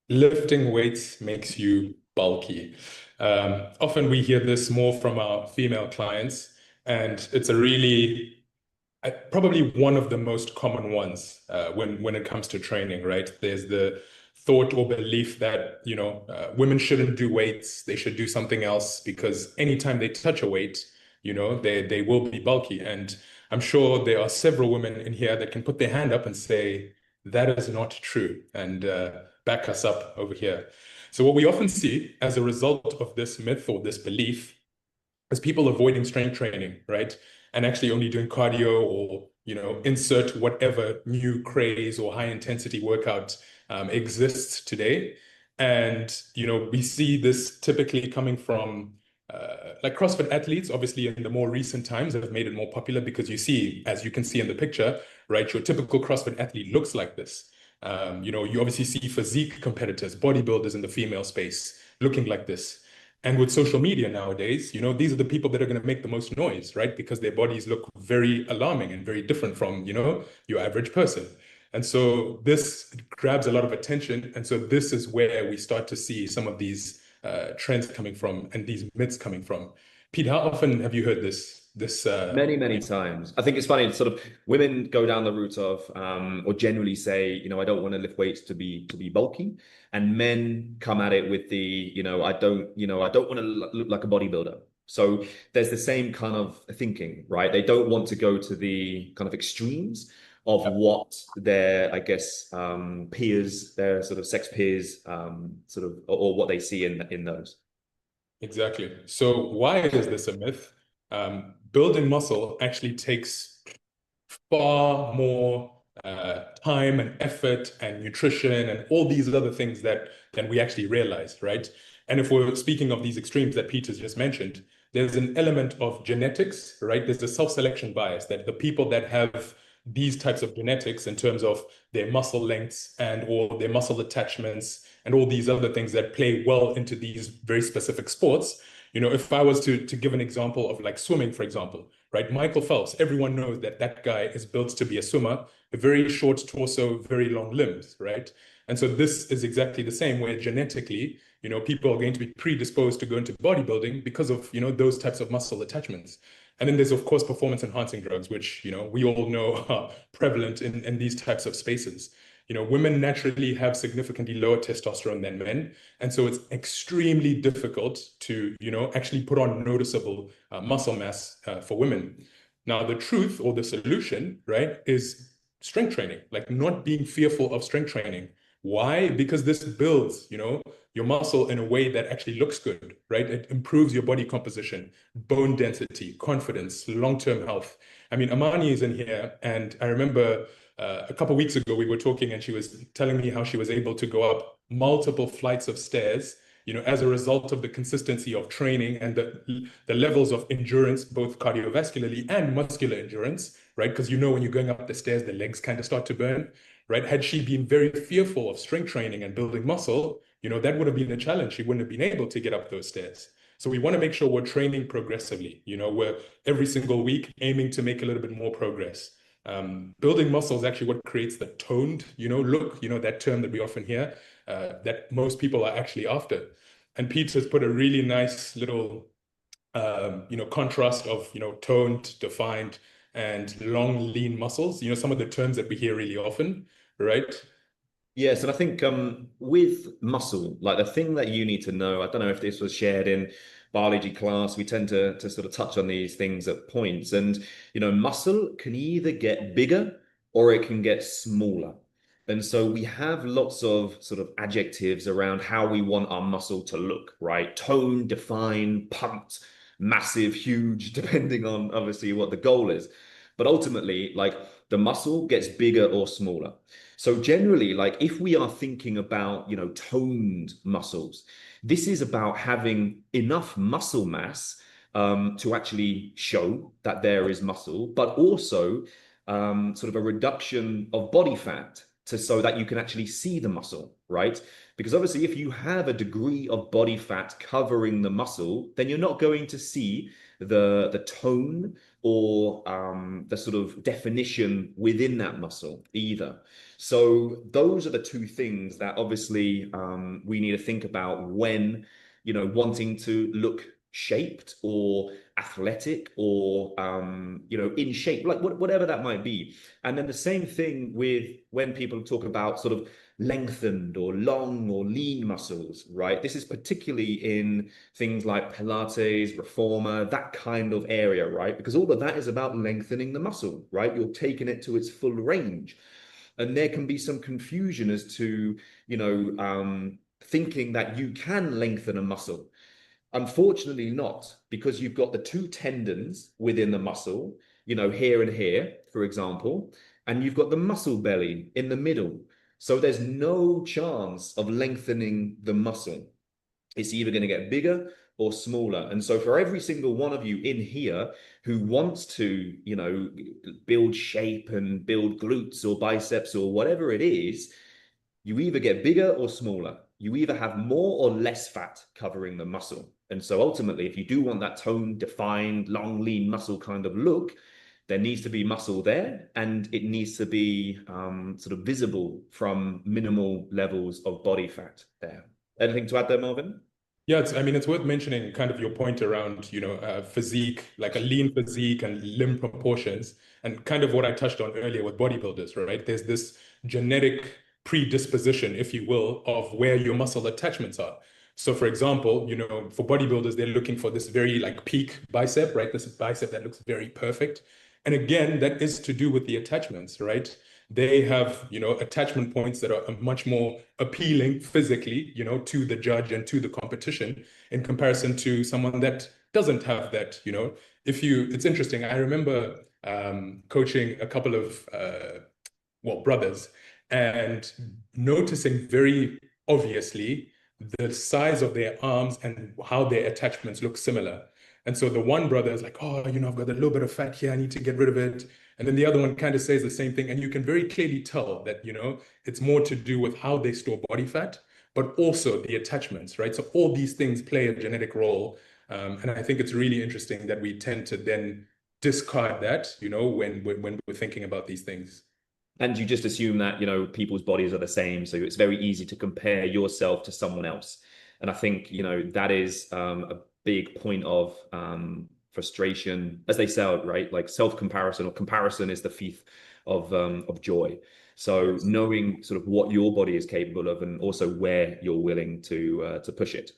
Lifting weights makes you bulky. Often we hear this more from our female clients, and it's a really probably one of the most common ones when it comes to training, right? There's the thought or belief that women shouldn't do weights; they should do something else because anytime they touch a weight, they will be bulky. And I'm sure there are several women in here that can put their hand up and say that is not true, and back us up over here. So what we often see as a result of this myth or this belief is people avoiding strength training, right? And actually only doing cardio or, insert whatever new craze or high intensity workout exists today. And, we see this typically coming from like CrossFit athletes, obviously in the more recent times have made it more popular because you see, as you can see in the picture, right, your typical CrossFit athlete looks like this. You obviously see physique competitors, bodybuilders in the female space looking like this. And with social media nowadays, these are the people that are going to make the most noise, right? Because their bodies look very alarming and very different from, your average person. And so this grabs a lot of attention. And so this is where we start to see some of these trends coming from and these myths coming from. Pete, how often have you heard this Many times. I think it's funny, sort of women go down the route of or generally say, I don't want to lift weights to be bulky. And men come at it with the, I don't want to look like a bodybuilder. So there's the same kind of thinking, right? They don't want to go to the kind of extremes of what their, I guess, peers, their sort of sex peers, sort of, or what they see in those. Exactly. So why is this a myth? Building muscle actually takes far more time and effort and nutrition and all these other things that than we actually realize, right? And if we're speaking of these extremes that Peter's just mentioned, there's an element of genetics, right? There's a self-selection bias that the people that have these types of genetics in terms of their muscle lengths and or their muscle attachments and all these other things that play well into these very specific sports. If I was to give an example of like swimming, for example, right? Michael Phelps, everyone knows that that guy is built to be a swimmer, a very short torso, very long limbs, right? And so this is exactly the same where genetically, people are going to be predisposed to go into bodybuilding because of, those types of muscle attachments. And then there's, of course, performance enhancing drugs, which, we all know are prevalent in these types of spaces. Women naturally have significantly lower testosterone than men. And so it's extremely difficult to, actually put on noticeable muscle mass for women. Now, the truth or the solution, right, is strength training, like not being fearful of strength training. Why? Because this builds, your muscle in a way that actually looks good, right? It improves your body composition, bone density, confidence, long-term health. I mean, Amani is in here, and I remember a couple of weeks ago we were talking, and she was telling me how she was able to go up multiple flights of stairs, as a result of the consistency of training and the levels of endurance, both cardiovascularly and muscular endurance, right? Because when you're going up the stairs, the legs kind of start to burn, right? Had she been very fearful of strength training and building muscle, that would have been a challenge. She wouldn't have been able to get up those stairs. So we want to make sure we're training progressively. We're every single week aiming to make a little bit more progress. Building muscle is actually what creates the toned, look, that term that we often hear, that most people are actually after. And Pete has put a really nice little, contrast of, toned, defined, and long, lean muscles, some of the terms that we hear really often, right? Yes, and I think with muscle, like the thing that you need to know, I don't know if this was shared in biology class, we tend to sort of touch on these things at points. And, muscle can either get bigger or it can get smaller. And so we have lots of sort of adjectives around how we want our muscle to look, right? Toned, defined, pumped, massive, huge, depending on obviously what the goal is. But ultimately, like the muscle gets bigger or smaller. So generally, like if we are thinking about, toned muscles, this is about having enough muscle mass to actually show that there is muscle, but also sort of a reduction of body fat to so that you can actually see the muscle. right? Because obviously, if you have a degree of body fat covering the muscle, then you're not going to see the tone or the sort of definition within that muscle either. So those are the two things that obviously we need to think about when, you know, wanting to look shaped or athletic or you know, in shape, like whatever that might be. And then the same thing with when people talk about sort of lengthened or long or lean muscles, right? This is particularly in things like Pilates, Reformer, that kind of area, right? Because all of that is about lengthening the muscle, right? You're taking it to its full range. And there can be some confusion as to, you know, thinking that you can lengthen a muscle. Unfortunately not, because you've got the two tendons within the muscle, you know, here and here, for example, and you've got the muscle belly in the middle. So there's no chance of lengthening the muscle. It's either going to get bigger or smaller. And so for every single one of you in here who wants to, you know, build shape and build glutes or biceps or whatever it is, you either get bigger or smaller. You either have more or less fat covering the muscle. And so ultimately, if you do want that toned, defined, long, lean muscle kind of look, there needs to be muscle there, and it needs to be sort of visible from minimal levels of body fat there. Anything to add there, Marvin? Yeah, I mean, it's worth mentioning kind of your point around, you know, physique, like a lean physique and limb proportions, and kind of what I touched on earlier with bodybuilders, right? There's this genetic predisposition, if you will, of where your muscle attachments are. So for example, you know, for bodybuilders, they're looking for this very like peak bicep, right? This bicep that looks very perfect. And again, that is to do with the attachments, right? They have, you know, attachment points that are much more appealing physically, you know, to the judge and to the competition in comparison to someone that doesn't have that, you know. It's interesting. I remember coaching a couple of, well, brothers, and noticing very obviously the size of their arms and how their attachments look similar. And so the one brother is like, oh, you know, I've got a little bit of fat here, I need to get rid of it. And then the other one kind of says the same thing. And you can very clearly tell that, you know, it's more to do with how they store body fat, but also the attachments, right? So all these things play a genetic role. And I think it's really interesting that we tend to then discard that, you know, when we're thinking about these things. And you just assume that, you know, people's bodies are the same. So it's very easy to compare yourself to someone else. And I think, you know, that is a big point of frustration, as they say, right? Like self-comparison, or comparison is the thief of joy. So knowing sort of what your body is capable of, and also where you're willing to push it.